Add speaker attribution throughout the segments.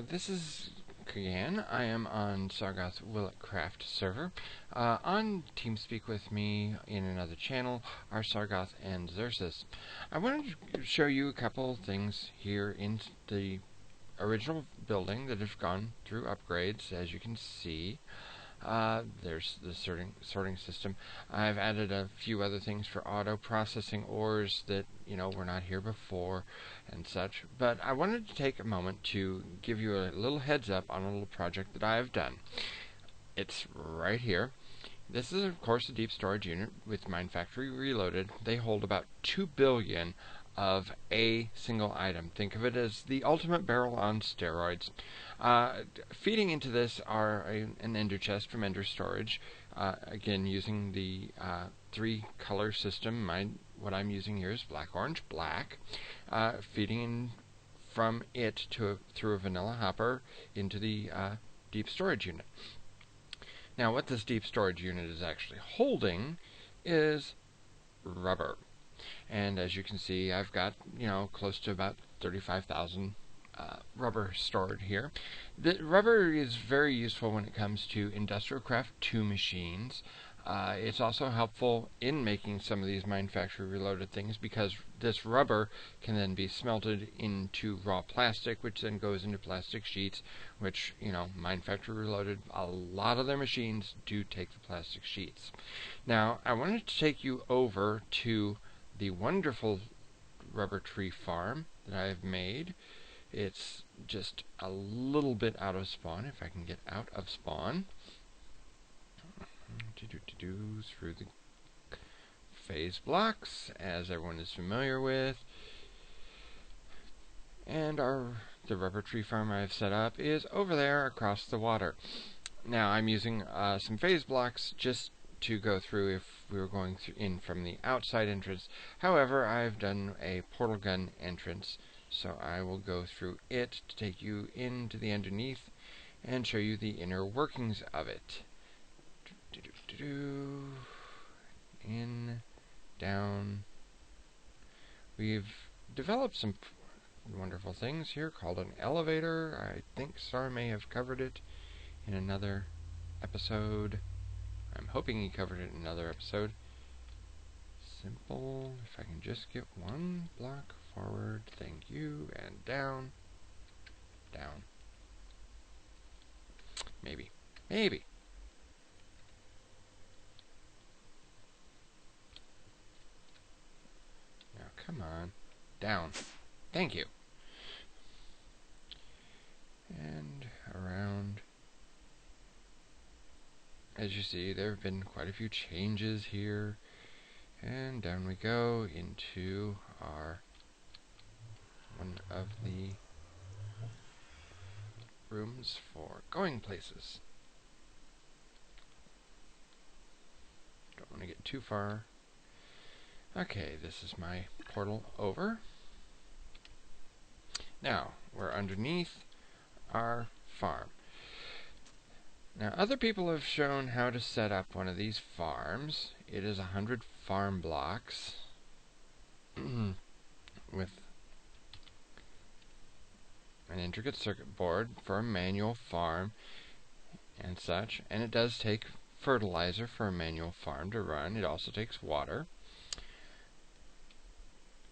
Speaker 1: This is Cgan. I am on Tsargoth Craft server. On TeamSpeak with me in another channel are Tsargoth and Xerxes. I wanted to show you a couple things here in the original building that have gone through upgrades, as you can see. There's the sorting system. I've added a few other things for auto processing ores that were not here before and such. But I wanted to take a moment to give you a little heads up on a little project that I have done. It's right here. This is of course a deep storage unit with Mine Factory Reloaded. They hold about 2 billion of a single item. Think of it as the ultimate barrel on steroids. Feeding into this are an ender chest from Ender Storage. Again, using the 3-color system. What I'm using here is black, orange, black. Feeding in from it through a vanilla hopper into the deep storage unit. Now, what this deep storage unit is actually holding is rubber. And as you can see, I've got, close to about 35,000 rubber stored here. The rubber is very useful when it comes to Industrial Craft 2 machines. It's also helpful in making some of these Mine Factory Reloaded things, because this rubber can then be smelted into raw plastic, which then goes into plastic sheets, which, Mine Factory Reloaded, a lot of their machines do take the plastic sheets. Now, I wanted to take you over to the wonderful rubber tree farm that I have made. It's just a little bit out of spawn, if I can get out of spawn. Through the phase blocks, as everyone is familiar with. And the rubber tree farm I've set up is over there across the water. Now I'm using some phase blocks just to go through if we were going in from the outside entrance. However, I've done a portal gun entrance, so I will go through it to take you into the underneath and show you the inner workings of it. In, down. We've developed some wonderful things here called an elevator. I think Sar may have covered it in another episode. I'm hoping he covered it in another episode. Simple. If I can just get one block forward. Thank you. And down. Down. Maybe. Maybe. Now, come on. Down. Thank you. And around. As you see, there have been quite a few changes here. And down we go into one of the rooms for going places. Don't want to get too far. Okay, this is my portal over. Now, we're underneath our farm. Now, other people have shown how to set up one of these farms. It is 100 farm blocks with an intricate circuit board for a manual farm and such. And it does take fertilizer for a manual farm to run. It also takes water.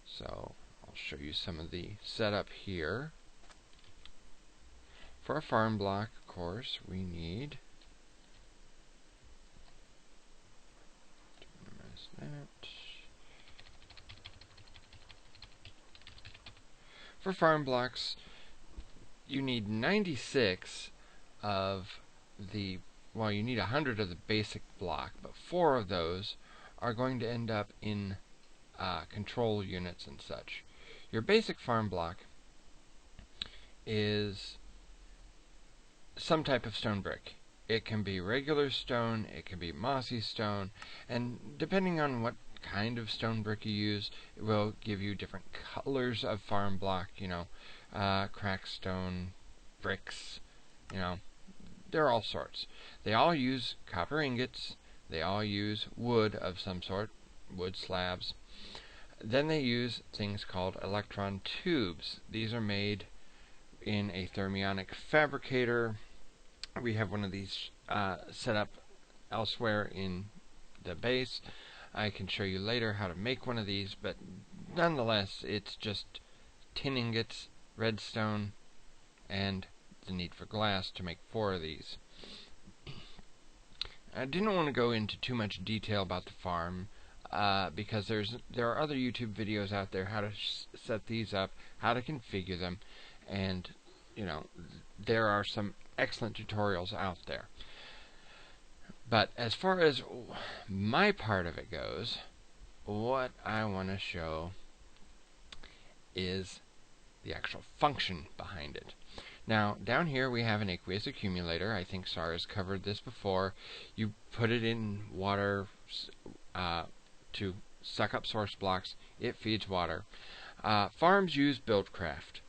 Speaker 1: So, I'll show you some of the setup here. For a farm block, of course, we need to minimize that. For farm blocks, you need 96 of the, well, you need 100 of the basic block, but 4 of those are going to end up in control units and such. Your basic farm block is some type of stone brick. It can be regular stone, it can be mossy stone, and depending on what kind of stone brick you use, it will give you different colors of farm block, cracked stone, bricks, they're all sorts. They all use copper ingots, they all use wood of some sort, wood slabs. Then they use things called electron tubes. These are made in a thermionic fabricator. We have one of these set up elsewhere in the base. I can show you later how to make one of these, but nonetheless, it's just tin ingots, redstone, and the need for glass to make 4 of these. I didn't want to go into too much detail about the farm because there are other YouTube videos out there how to set these up, how to configure them, and there are some excellent tutorials out there. But as far as my part of it goes, what I want to show is the actual function behind it. Now, down here we have an aqueous accumulator. I think Sar has covered this before. You put it in water to suck up source blocks. It feeds water. Farms use Buildcraft.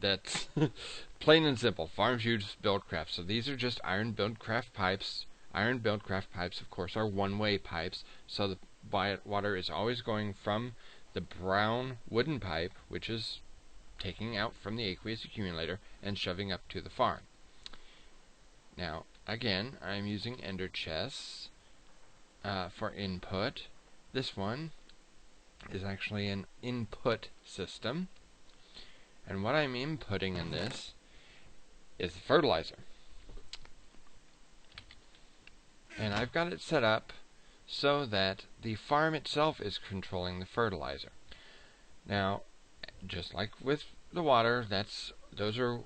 Speaker 1: That's plain and simple. Farms use Buildcraft. So these are just iron Buildcraft pipes. Iron Buildcraft pipes, of course, are one-way pipes. So the water is always going from the brown wooden pipe, which is taking out from the aqueous accumulator and shoving up to the farm. Now, again, I'm using ender chests for input. This one is actually an input system, and what I'm inputting in this is the fertilizer. And I've got it set up so that the farm itself is controlling the fertilizer. Now, just like with the water, those are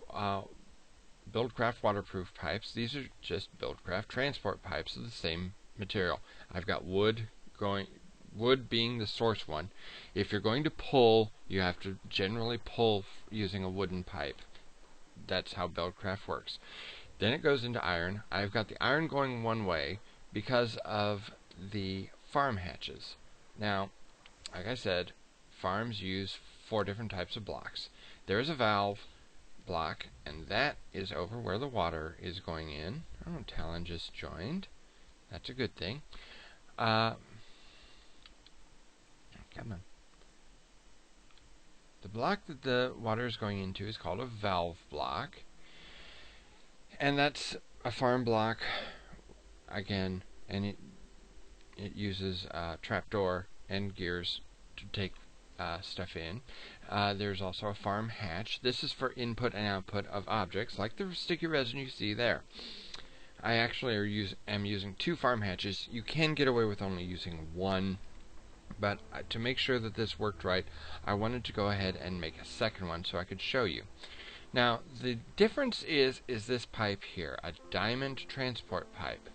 Speaker 1: Buildcraft waterproof pipes. These are just Buildcraft transport pipes of the same material. I've got wood being the source one. If you're going to pull, you have to generally pull using a wooden pipe. That's how Buildcraft works. Then it goes into iron. I've got the iron going one way because of the farm hatches. Now, like I said, farms use 4 different types of blocks. There is a valve block, and that is over where the water is going in. Oh, Talon just joined. That's a good thing. Come on. The block that the water is going into is called a valve block, and that's a farm block again, and it uses trapdoor and gears to take stuff in. There's also a farm hatch. This is for input and output of objects, like the sticky resin you see there. I actually am using 2 farm hatches. You can get away with only using 1, but to make sure that this worked right, I wanted to go ahead and make a second one so I could show you. Now, the difference is this pipe here, a diamond transport pipe.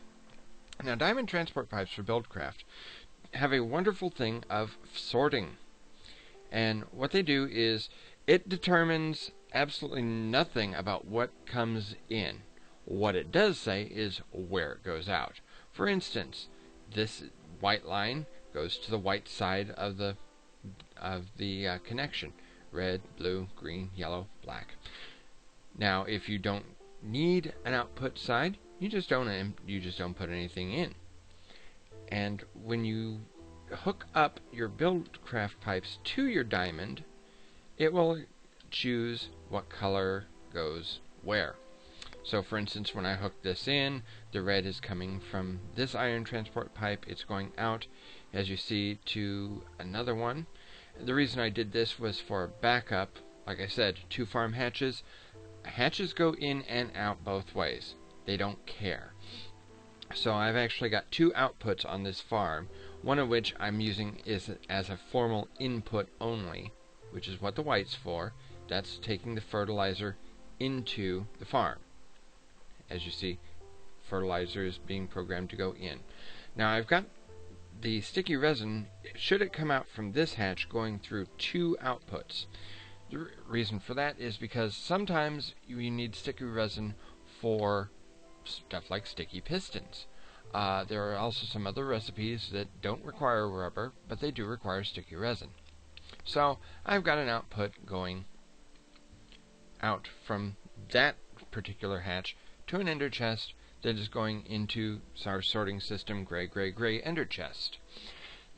Speaker 1: Now, diamond transport pipes for Buildcraft have a wonderful thing of sorting. And what they do is it determines absolutely nothing about what comes in. What it does say is where it goes out. For instance, this white line goes to the white side of the connection. Red, blue, green, yellow, black. Now, if you don't need an output side, you just don't put anything in. And when you hook up your Buildcraft pipes to your diamond, it will choose what color goes where. So for instance, when I hook this in, the red is coming from this iron transport pipe. It's going out, as you see, to another one. The reason I did this was for backup. Like I said, 2 farm hatches. Hatches go in and out both ways. They don't care. So I've actually got 2 outputs on this farm, one of which I'm using is as a formal input only, which is what the white's for. That's taking the fertilizer into the farm. As you see, fertilizer is being programmed to go in. Now I've got the sticky resin, should it come out from this hatch, going through 2 outputs. The reason for that is because sometimes you need sticky resin for stuff like sticky pistons. There are also some other recipes that don't require rubber, but they do require sticky resin. So I've got an output going out from that particular hatch to an ender chest that is going into our sorting system, gray, gray, gray ender chest.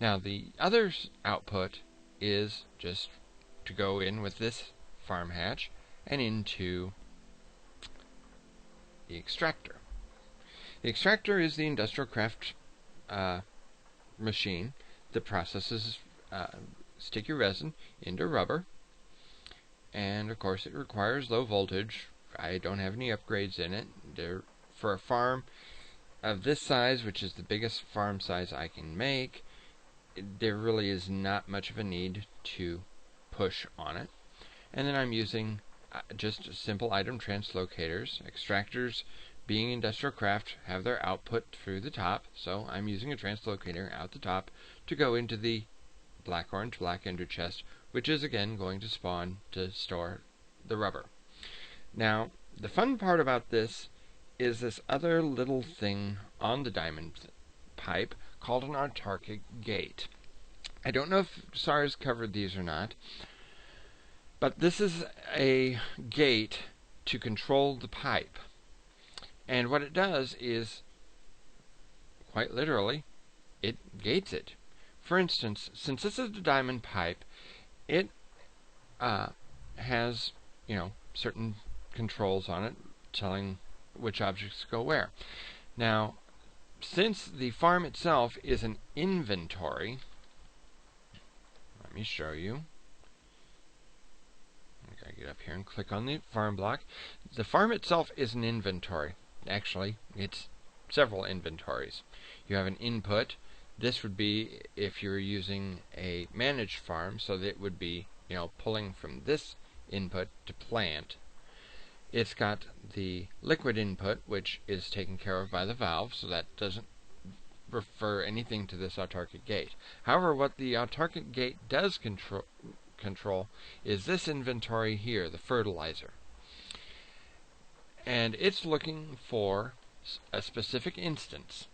Speaker 1: Now the other output is just to go in with this farm hatch and into the extractor. The extractor is the industrial craft machine that processes sticky resin into rubber, and of course it requires low voltage. I don't have any upgrades in it. For a farm of this size, which is the biggest farm size I can make, there really is not much of a need to push on it. And then I'm using just simple item translocators. Extractors, being industrial craft, have their output through the top, so I'm using a translocator out the top to go into the black ender chest, which is again going to spawn to store the rubber. Now, the fun part about this is this other little thing on the diamond pipe called an autarkic gate. I don't know if SARS covered these or not, but this is a gate to control the pipe. And what it does is, quite literally, it gates it. For instance, since this is the diamond pipe, it has, certain controls on it telling which objects go where. Now, since the farm itself is an inventory, let me show you. I gotta get up here and click on the farm block. The farm itself is an inventory. Actually, it's several inventories. You have an input. This would be if you're using a managed farm, so that it would be, pulling from this input to plant. It's got the liquid input, which is taken care of by the valve, so that doesn't refer anything to this autarkic gate. However, what the autarkic gate does control is this inventory here, the fertilizer. And it's looking for a specific instance.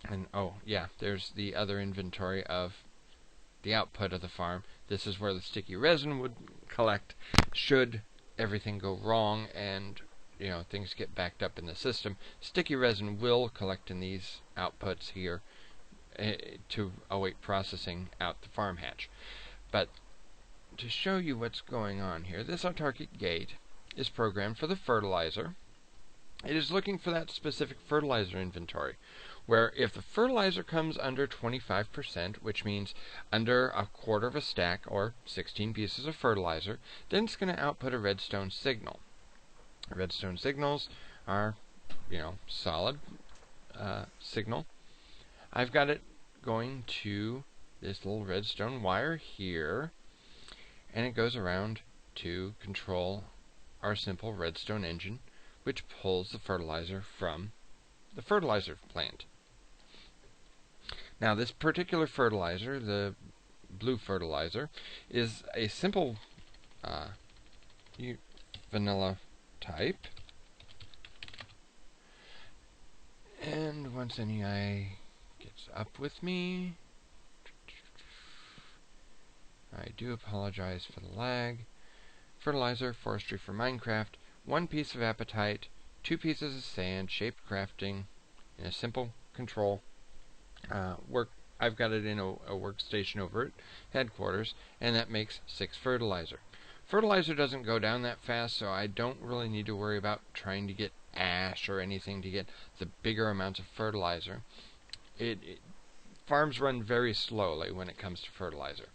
Speaker 1: And oh yeah, there's the other inventory of the output of the farm. This is where the sticky resin would collect should everything go wrong and things get backed up in the system. Sticky resin will collect in these outputs here to await processing out the farm hatch. But to show you what's going on here, this autarkic gate is programmed for the fertilizer. It is looking for that specific fertilizer inventory, where if the fertilizer comes under 25%, which means under a quarter of a stack or 16 pieces of fertilizer, then it's going to output a redstone signal. Redstone signals are, solid signal. I've got it going to this little redstone wire here, and it goes around to control our simple redstone engine, which pulls the fertilizer from the fertilizer plant. Now, this particular fertilizer, the blue fertilizer, is a simple vanilla type. And once NEI gets up with me, I do apologize for the lag. Fertilizer, forestry for Minecraft, 1 piece of apatite, 2 pieces of sand, shaped crafting, in a simple control. I've got it in a workstation over at headquarters, and that makes 6 fertilizer. Fertilizer doesn't go down that fast, so I don't really need to worry about trying to get ash or anything to get the bigger amounts of fertilizer. Farms run very slowly when it comes to fertilizer,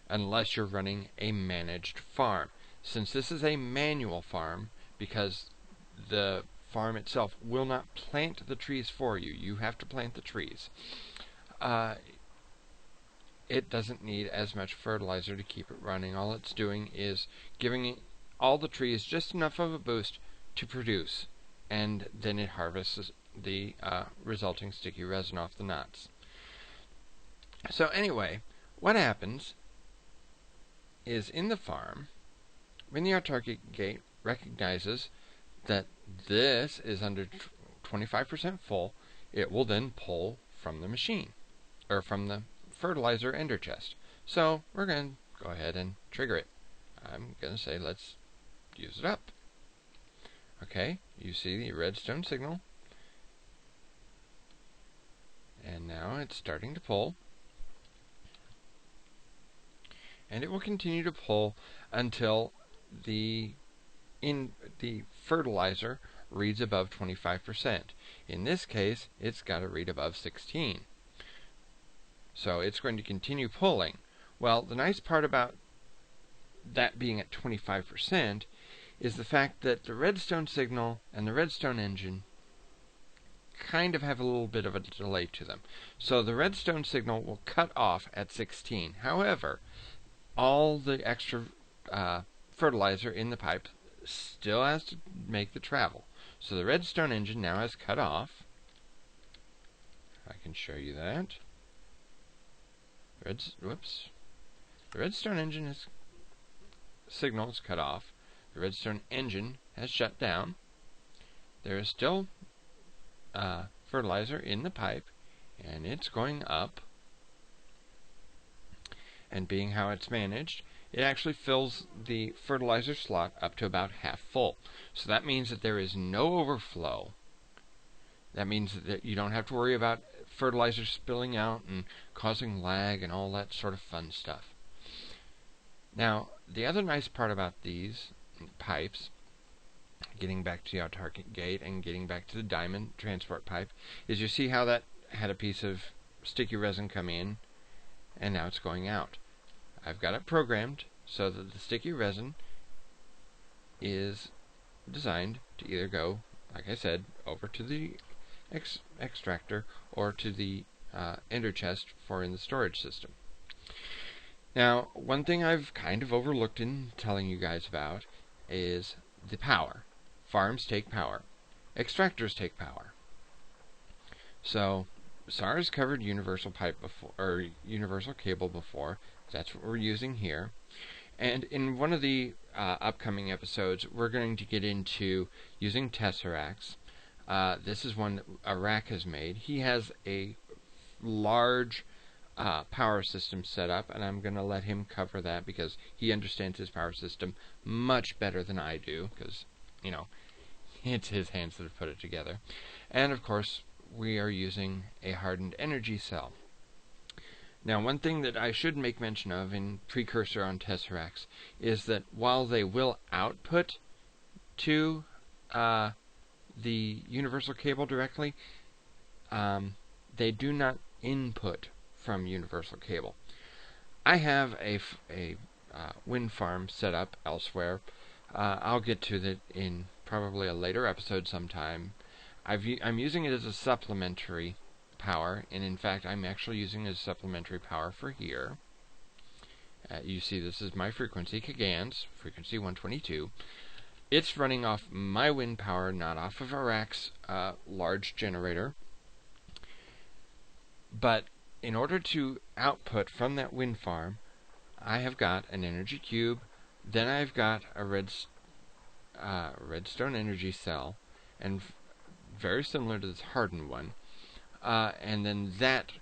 Speaker 1: unless you're running a managed farm. Since this is a manual farm, because the farm itself will not plant the trees for you, you have to plant the trees, it doesn't need as much fertilizer to keep it running. All it's doing is giving all the trees just enough of a boost to produce, and then it harvests the resulting sticky resin off the knots. So anyway, what happens is in the farm, when the autarkic gate recognizes that this is under 25% full, it will then pull from the machine, or from the fertilizer ender chest. So we're going to go ahead and trigger it. I'm going to say let's use it up. Okay, you see the redstone signal, and now it's starting to pull, and it will continue to pull until the in the fertilizer reads above 25%. In this case, it's got to read above 16. So it's going to continue pulling. Well, the nice part about that being at 25% is the fact that the redstone signal and the redstone engine kind of have a little bit of a delay to them. So the redstone signal will cut off at 16. However, all the extra fertilizer in the pipe still has to make the travel. So the redstone engine now has cut off. I can show you that. The redstone engine signal is cut off. The redstone engine has shut down. There is still fertilizer in the pipe, and it's going up. And being how it's managed, it actually fills the fertilizer slot up to about half full. So that means that there is no overflow. That means that you don't have to worry about fertilizer spilling out and causing lag and all that sort of fun stuff. Now, the other nice part about these pipes, getting back to the autarkic gate and getting back to the diamond transport pipe, is you see how that had a piece of sticky resin come in and now it's going out. I've got it programmed so that the sticky resin is designed to either go, like I said, over to the extractor or to the ender chest for in the storage system. Now, one thing I've kind of overlooked in telling you guys about is the power. Farms take power. Extractors take power. So, SAR's covered universal pipe before, or universal cable before. That's what we're using here. And in one of the upcoming episodes, we're going to get into using tesseracts. This is one that Arak has made. He has a large power system set up, and I'm going to let him cover that because he understands his power system much better than I do, because, you know, it's his hands that have put it together. And, of course, we are using a hardened energy cell. Now, one thing that I should make mention of in precursor on tesseracts is that while they will output to the universal cable directly, they do not input from universal cable. I have a wind farm set up elsewhere. I'll get to that in probably a later episode sometime. I'm using it as a supplementary power, and in fact I'm actually using it as supplementary power for here. You see, this is my frequency, Cgan's, frequency 122. It's running off my wind power, not off of Arak's large generator. But in order to output from that wind farm, I have got an energy cube, then I've got a redstone energy cell, and very similar to this hardened one, and then that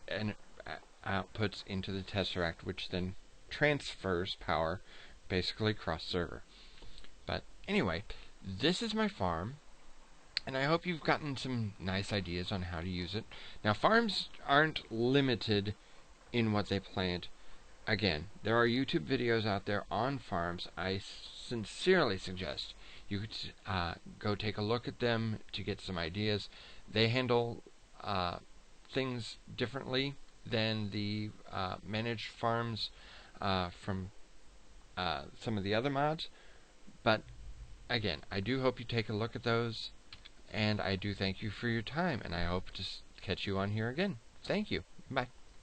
Speaker 1: outputs into the tesseract, which then transfers power basically cross server. But anyway, this is my farm, and I hope you've gotten some nice ideas on how to use it. Now, farms aren't limited in what they plant. Again, there are YouTube videos out there on farms. I sincerely suggest you could go take a look at them to get some ideas. They handle things differently than the managed farms from some of the other mods. But again, I do hope you take a look at those, and I do thank you for your time, and I hope to catch you on here again. Thank you. Bye.